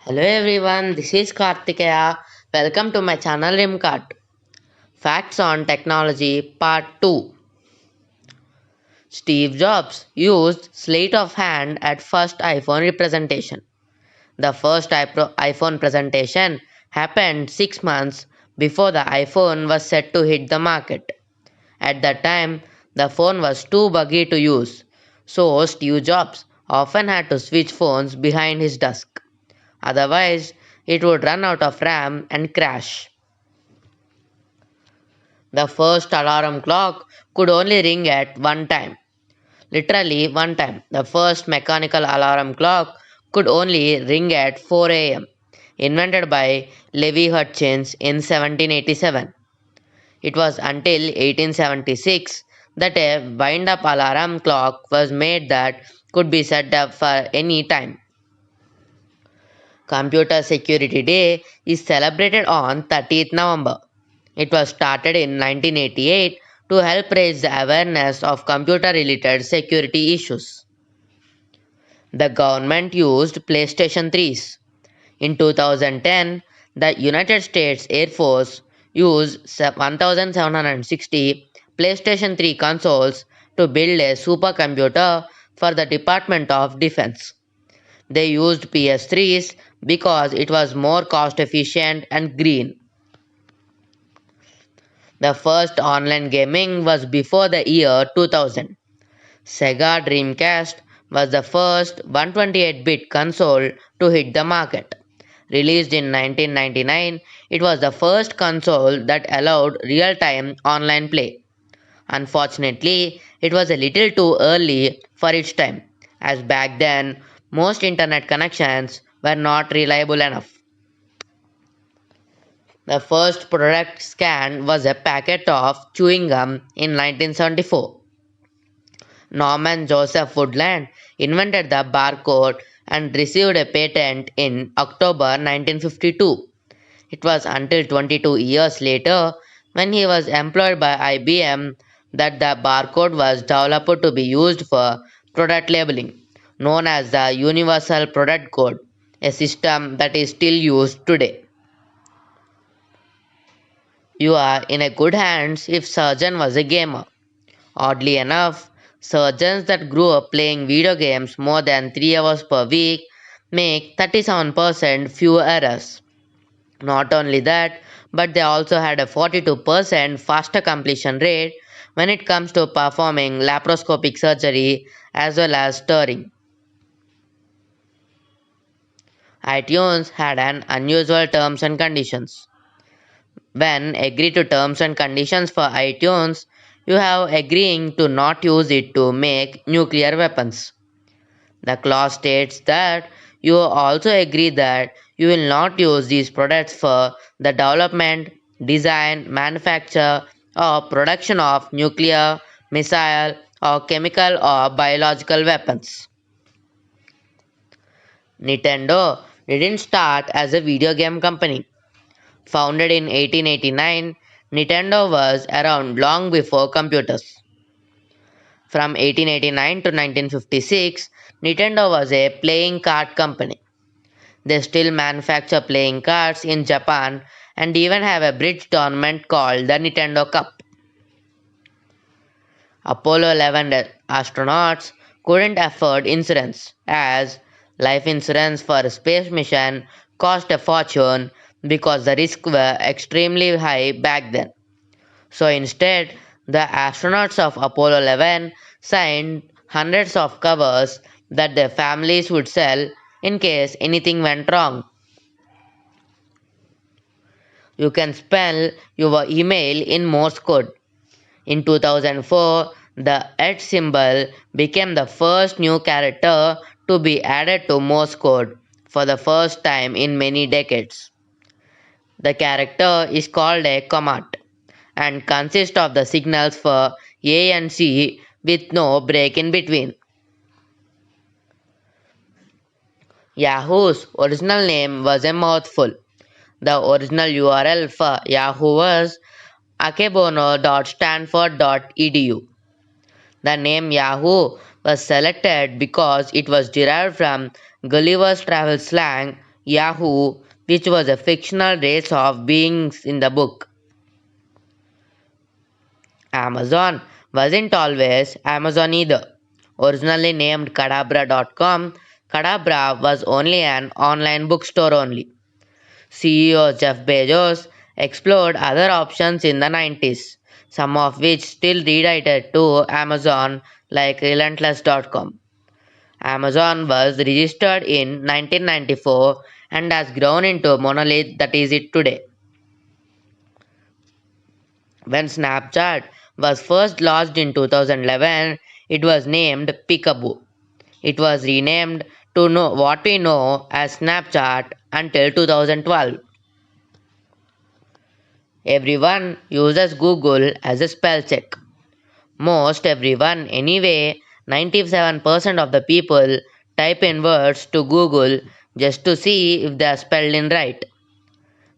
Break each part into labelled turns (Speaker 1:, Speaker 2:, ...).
Speaker 1: Hello everyone, this is Kartikeya. Welcome to my channel Rimcart. Facts on Technology Part 2. Steve Jobs used sleight of hand at first iPhone representation. The first iPhone presentation happened 6 months before the iPhone was set to hit the market. At that time, the phone was too buggy to use, so Steve Jobs often had to switch phones behind his desk. Otherwise, it would run out of RAM and crash. The first alarm clock could only ring at one time. Literally one time. The first mechanical alarm clock could only ring at 4 am. Invented by Levi Hutchins in 1787. It was until 1876 that a wind up alarm clock was made that could be set up for any time. Computer Security Day is celebrated on 30th November. It was started in 1988 to help raise the awareness of computer related security issues. The government used PlayStation 3s. In 2010, the United States Air Force used 1760 PlayStation 3 consoles to build a supercomputer for the Department of Defense. They used PS3s because it was more cost efficient and green. The first online gaming was before the year 2000. Sega Dreamcast was the first 128-bit console to hit the market. Released in 1999, it was the first console that allowed real-time online play. Unfortunately, it was a little too early for its time, as back then most internet connections were not reliable enough. The first product scanned was a packet of chewing gum in 1974. Norman Joseph Woodland invented the barcode and received a patent in October 1952. It was until 22 years later, when he was employed by IBM, that the barcode was developed to be used for product labeling, known as the Universal Product Code, a system that is still used today. You are in a good hands if Surgeon was a gamer. Oddly enough, surgeons that grew up playing video games more than 3 hours per week make 37% fewer errors. Not only that, but they also had a 42% faster completion rate when it comes to performing laparoscopic surgery as well as stirring. iTunes had an unusual terms and conditions. When agree to terms and conditions for iTunes, you have agreeing to not use it to make nuclear weapons. The clause states that you also agree that you will not use these products for the development, design, manufacture, or production of nuclear, missile, or chemical or biological weapons. Nintendo didn't start as a video game company. Founded in 1889, Nintendo was around long before computers. From 1889 to 1956, Nintendo was a playing card company. They still manufacture playing cards in Japan and even have a bridge tournament called the Nintendo Cup. Apollo 11 astronauts couldn't afford insurance, as life insurance for a space mission cost a fortune because the risks were extremely high back then. So instead, the astronauts of Apollo 11 signed hundreds of covers that their families would sell in case anything went wrong. You can spell your email in Morse code. In 2004, the @ symbol became the first new character to be added to Morse code for the first time in many decades. The character is called a command and consists of the signals for A and C with no break in between. Yahoo's original name was a mouthful. The original URL for Yahoo was akebono.stanford.edu. The name Yahoo was selected because it was derived from Gulliver's travel slang Yahoo, which was a fictional race of beings in the book. Amazon wasn't always Amazon either. Originally named Kadabra.com, Kadabra was only an online bookstore only. CEO Jeff Bezos explored other options in the 90s, some of which still redirected to Amazon like Relentless.com. Amazon was registered in 1994 and has grown into a monolith that is it today. When Snapchat was first launched in 2011, it was named Peekaboo. It was renamed to know what we know as Snapchat until 2012. Everyone uses Google as a spell check. Most everyone, anyway, 97% of the people type in words to Google just to see if they are spelled in right.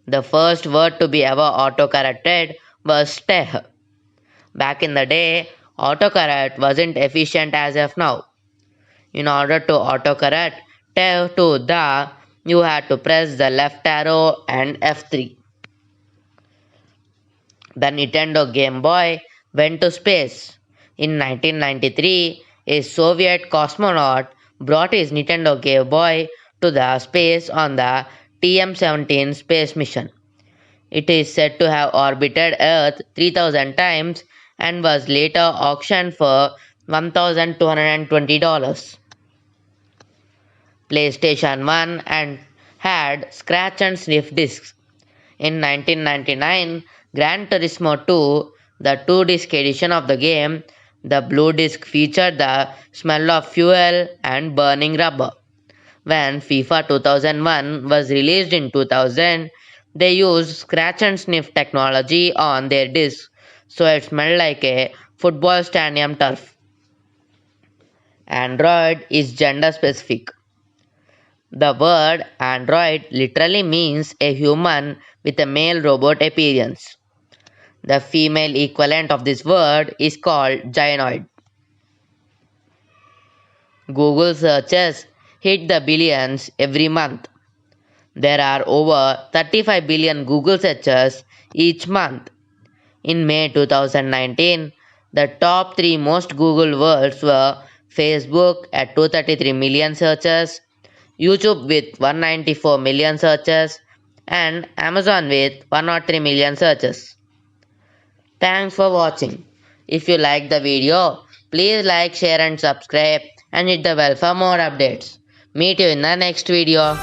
Speaker 1: The first word to be ever autocorrected was steh. Back in the day, autocorrect wasn't efficient as of now. In order to autocorrect teh to the, you had to press the left arrow and F3. The Nintendo Game Boy went to space. In 1993, a Soviet cosmonaut brought his Nintendo Game Boy to the space on the TM-17 space mission. It is said to have orbited Earth 3,000 times and was later auctioned for $1,220. PlayStation 1 and had scratch and sniff discs. In 1999, Gran Turismo 2, the two-disc edition of the game, the blue disc featured the smell of fuel and burning rubber. When FIFA 2001 was released in 2000, they used scratch and sniff technology on their disc so it smelled like a football stadium turf. Android is gender specific. The word android literally means a human with a male robot appearance. The female equivalent of this word is called gynoid. Google searches hit the billions every month. There are over 35 billion Google searches each month. In May 2019, the top 3 most Googled words were Facebook at 233 million searches, YouTube with 194 million searches, and Amazon with 103 million searches. Thanks for watching. If you like the video, please like, share and subscribe and hit the bell for more updates. Meet you in the next video.